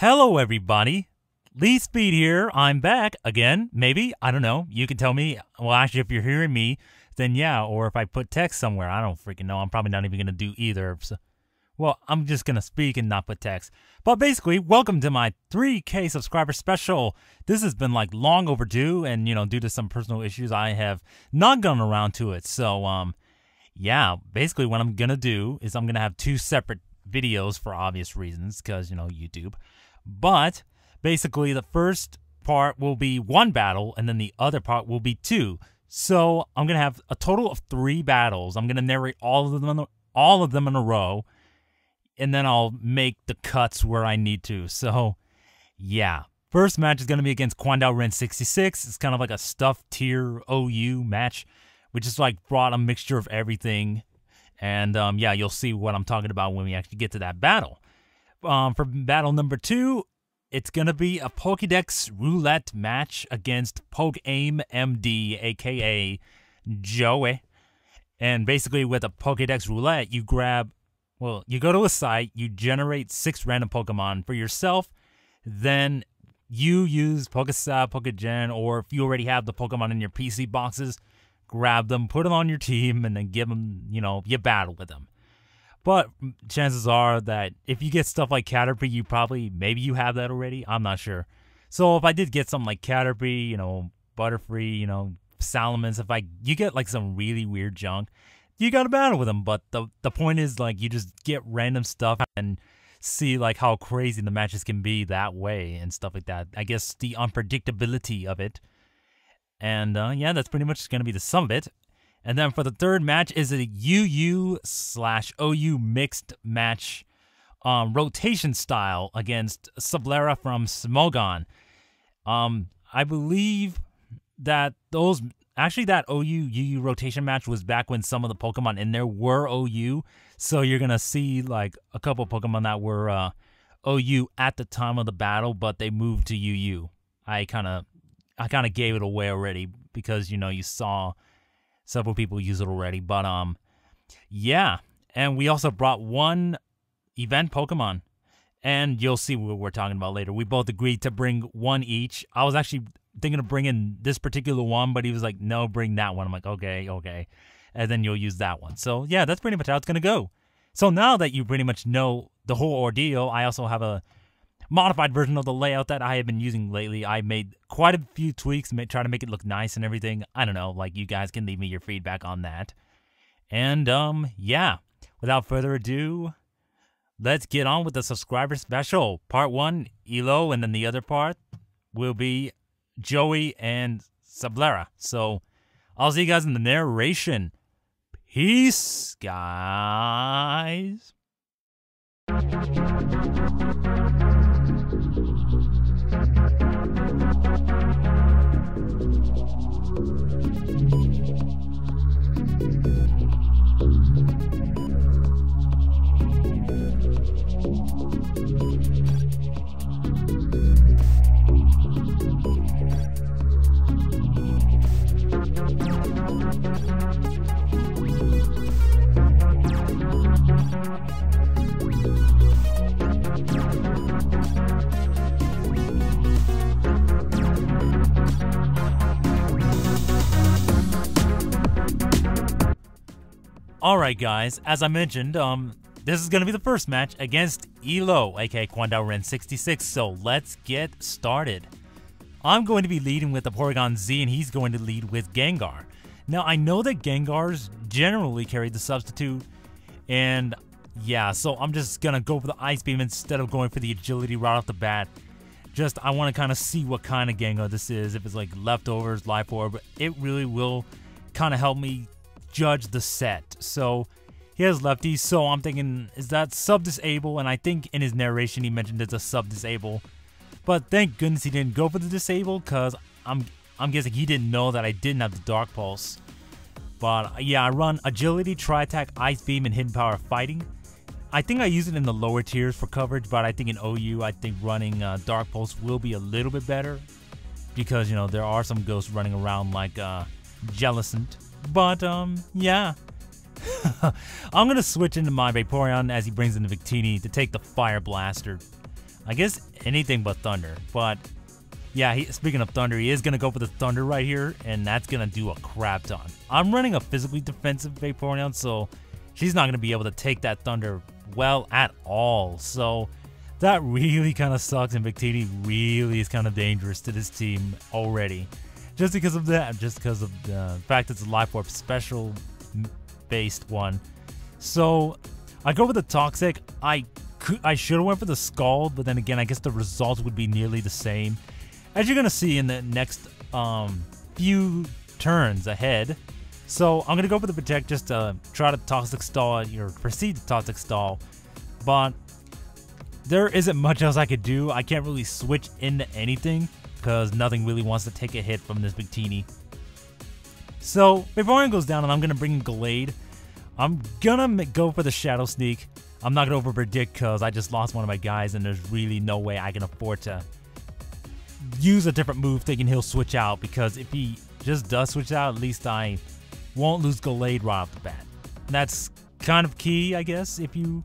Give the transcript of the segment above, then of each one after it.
Hello, everybody. Lee Speed here. I'm back again. Maybe. I don't know. You can tell me. Well, actually, if you're hearing me, then yeah. Or if I put text somewhere, I don't freaking know. I'm probably not even going to do either. So, well, I'm just going to speak and not put text. But basically, welcome to my 3K subscriber special. This has been like long overdue. And, you know, due to some personal issues, I have not gone around to it. So, yeah, basically what I'm going to do is I'm going to have two separate videos for obvious reasons. Because, you know, YouTube. But basically, the first part will be one battle, and then the other part will be two. So I'm gonna have a total of 3 battles. I'm gonna narrate all of them in a row, and then I'll make the cuts where I need to. So yeah, first match is gonna be against KwandaoRen66. It's kind of like a stuffed tier OU match, which is like brought a mixture of everything. And yeah, you'll see what I'm talking about when we actually get to that battle. For battle number 2, it's going to be a Pokédex roulette match against PokeAim MD, a.k.a. Joey. And basically with a Pokédex roulette, you go to a site, you generate 6 random Pokemon for yourself, then you use PΣΣΔ, Pokegen, or if you already have the Pokemon in your PC boxes, grab them, put them on your team, and then give them, you know, you battle with them. But chances are that if you get stuff like Caterpie, maybe you have that already. I'm not sure. So if I did get something like Caterpie, you know, Butterfree, you know, Salamence, you get like some really weird junk, you got to battle with them. But the point is, like, you just get random stuff and see like how crazy the matches can be that way and stuff like that. I guess the unpredictability of it. And yeah, that's pretty much going to be the sum of it. And then for the third match is a UU/OU mixed match, rotation style against Sublera from Smogon. I believe that that OU-UU rotation match was back when some of the Pokemon in there were OU. So you're gonna see like a couple of Pokemon that were OU at the time of the battle, but they moved to UU. I kind of gave it away already because, you know, you saw several people use it already, but yeah. And we also brought one event Pokemon, and you'll see what we're talking about later. We both agreed to bring one each. I was actually thinking of bringing this particular one, but he was like, no, bring that one. I'm like, okay. And then you'll use that one. So yeah, that's pretty much how it's going to go. So now that you pretty much know the whole ordeal, I also have a modified version of the layout that I have been using lately. I made quite a few tweaks, try to make it look nice and everything. I don't know, like, you guys can leave me your feedback on that. And yeah, without further ado, let's get on with the subscriber special. Part 1, Elo, and then the other part will be Joey and Sublera. So I'll see you guys in the narration. Peace, guys. Alright guys, as I mentioned, this is going to be the first match against Elo, a.k.a. KwandaoRen66, so let's get started. I'm going to be leading with the Porygon Z, and he's going to lead with Gengar. Now, I know that Gengars generally carry the substitute, and yeah, so I'm just going to go for the Ice Beam instead of going for the Agility right off the bat. Just, I want to kind of see what kind of Gengar this is, if it's like Leftovers, Life Orb. It really will kind of help me judge the set. So he has Lefty, so I'm thinking, is that sub-disable? And I think in his narration he mentioned it's a sub-disable, but thank goodness he didn't go for the disable, because I'm guessing he didn't know that I didn't have the Dark Pulse. But yeah, I run Agility, Tri-Attack, Ice Beam, and Hidden Power Fighting. I think I use it in the lower tiers for coverage, but I think in OU, I think running Dark Pulse will be a little bit better, because, you know, there are some ghosts running around like Jellicent. But yeah, I'm going to switch into my Vaporeon as he brings in the Victini to take the Fire Blaster. I guess anything but Thunder. But yeah, speaking of Thunder, he is going to go for the Thunder right here, and that's going to do a crap ton. I'm running a physically defensive Vaporeon, so she's not going to be able to take that Thunder well at all. So that really kind of sucks, and Victini really is kind of dangerous to this team already. Just because of that, just because of the fact it's a Life Orb special based one. So I go with the Toxic. I should have went for the Scald, but then again, I guess the results would be nearly the same. As you're going to see in the next few turns ahead. So I'm going to go for the Protect just to try to Toxic Stall, or proceed to Toxic Stall. But there isn't much else I could do. I can't really switch into anything because nothing really wants to take a hit from this Victini. So Vaporeon goes down and I'm going to bring in Gallade. I'm going to go for the Shadow Sneak. I'm not going to over-predict because I just lost one of my guys and there's really no way I can afford to use a different move thinking he'll switch out, because if he just does switch out, at least I won't lose Gallade right off the bat. That's kind of key, I guess, if you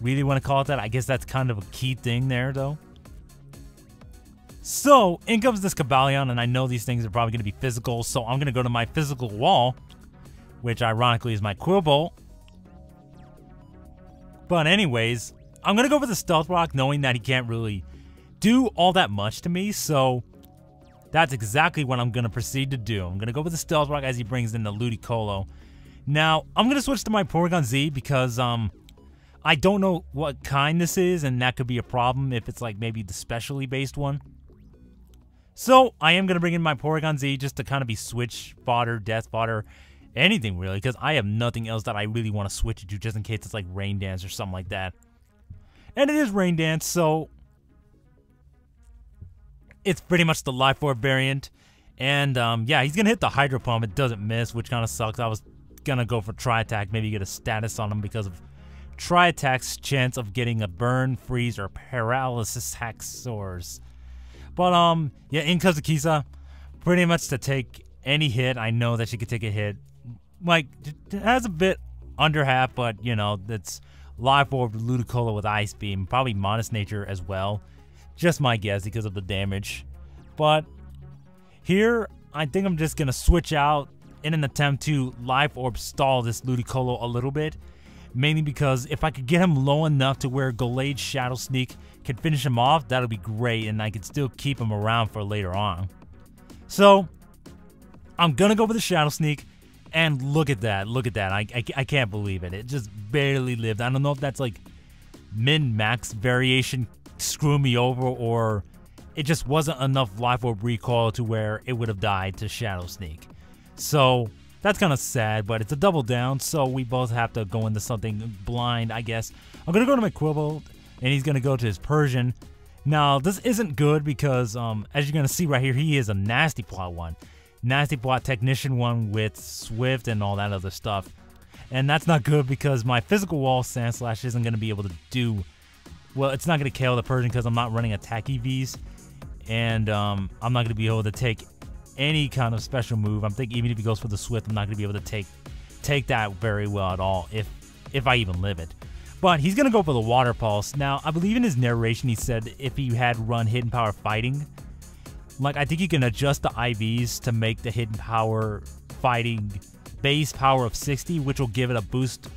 really want to call it that. I guess that's kind of a key thing there, though. So, in comes this Cobalion, and I know these things are probably going to be physical, so I'm going to go to my physical wall, which ironically is my Quillbolt. But anyways, I'm going to go for the Stealth Rock, knowing that he can't really do all that much to me, so that's exactly what I'm going to proceed to do. I'm going to go with the Stealth Rock as he brings in the Ludicolo. Now, I'm going to switch to my Porygon Z because I don't know what kind this is, and that could be a problem if it's like maybe the specially based one. So, I am going to bring in my Porygon Z just to kind of be switch fodder, death fodder, anything really, because I have nothing else that I really want to switch it to just in case it's like Rain Dance or something like that. And it is Rain Dance, so it's pretty much the Life Orb variant. And yeah, he's going to hit the Hydro Pump. It doesn't miss, which kind of sucks. I was going to go for Tri-Attack, maybe get a status on him because of Tri-Attack's chance of getting a Burn, Freeze, or Paralysis Haxors. But yeah, in Kazakisa, pretty much to take any hit. I know that she could take a hit. Like, it has a bit under half, but, you know, that's Life Orb, Ludicolo with Ice Beam, probably Modest Nature as well. Just my guess because of the damage. But here, I think I'm just going to switch out in an attempt to Life Orb stall this Ludicolo a little bit. Mainly because if I could get him low enough to where Gallade's Shadow Sneak can finish him off, that'll be great, and I could still keep him around for later on. So, I'm going to go for the Shadow Sneak, and look at that, I can't believe it. It just barely lived. I don't know if that's like min-max variation screw me over, or it just wasn't enough Life Orb recoil to where it would have died to Shadow Sneak. So, that's kind of sad, but it's a double down, so we both have to go into something blind, I guess. I'm going to go to my Quillbolt, and he's going to go to his Persian. Now, this isn't good because, as you're going to see right here, he is a Nasty Plot one. Nasty Plot Technician one with Swift and all that other stuff. And that's not good because my physical wall Sandslash isn't going to be able to do... Well, it's not going to KO the Persian because I'm not running attack EVs. And I'm not going to be able to take any kind of special move. I'm thinking even if he goes for the Swift, I'm not going to be able to take that very well at all, if I even live it. But he's going to go for the Water Pulse. Now, I believe in his narration he said if he had run Hidden Power Fighting, like I think you can adjust the IVs to make the Hidden Power Fighting base power of 60, which will give it a boost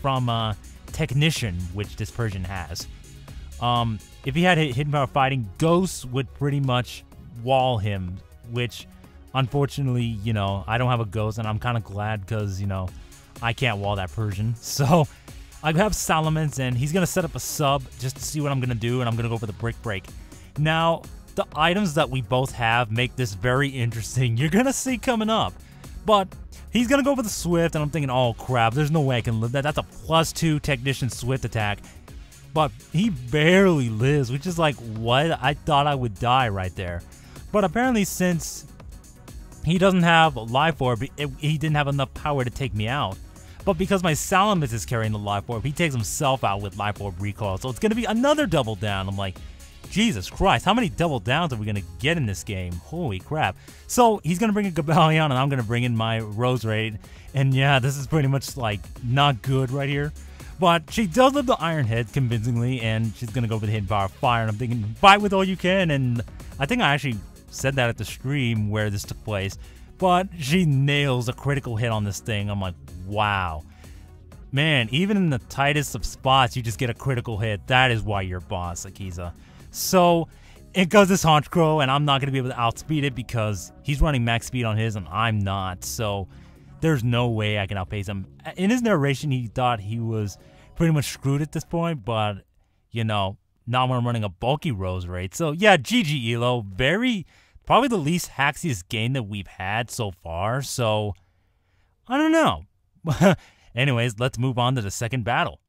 from Technician, which this Persian has. If he had Hidden Power Fighting, Ghost would pretty much wall him, which unfortunately, you know, I don't have a Ghost, and I'm kind of glad because, you know, I can't wall that Persian. So I have Salamence, and he's going to set up a sub just to see what I'm going to do, and I'm going to go for the Brick Break. Now, the items that we both have make this very interesting. You're going to see coming up. But he's going to go for the Swift, and I'm thinking, oh crap, there's no way I can live that. That's a +2 Technician Swift attack. But he barely lives, which is like, what? I thought I would die right there. But apparently since he doesn't have Life Orb, he didn't have enough power to take me out. But because my Salamence is carrying the Life Orb, he takes himself out with Life Orb recoil. So it's going to be another double down. I'm like, Jesus Christ, how many double downs are we going to get in this game? Holy crap. So he's going to bring in Cobalion, and I'm going to bring in my Roserade. And yeah, this is pretty much like not good right here. But she does live the Iron Head convincingly, and she's going to go for the hidden power of fire. And I'm thinking, fight with all you can. And I think I actually said that at the stream where this took place. But she nails a critical hit on this thing. I'm like, wow. Man, even in the tightest of spots, you just get a critical hit. That is why you're boss, Akiza. So, it goes this Haunch Crow, and I'm not going to be able to outspeed it because he's running max speed on his, and I'm not. So, there's no way I can outpace him. In his narration, he thought he was pretty much screwed at this point, but, you know, not when I'm running a bulky Rose Raid. So, yeah, GG Elo. Probably the least haxiest game that we've had so far. So, I don't know. Anyways, let's move on to the second battle.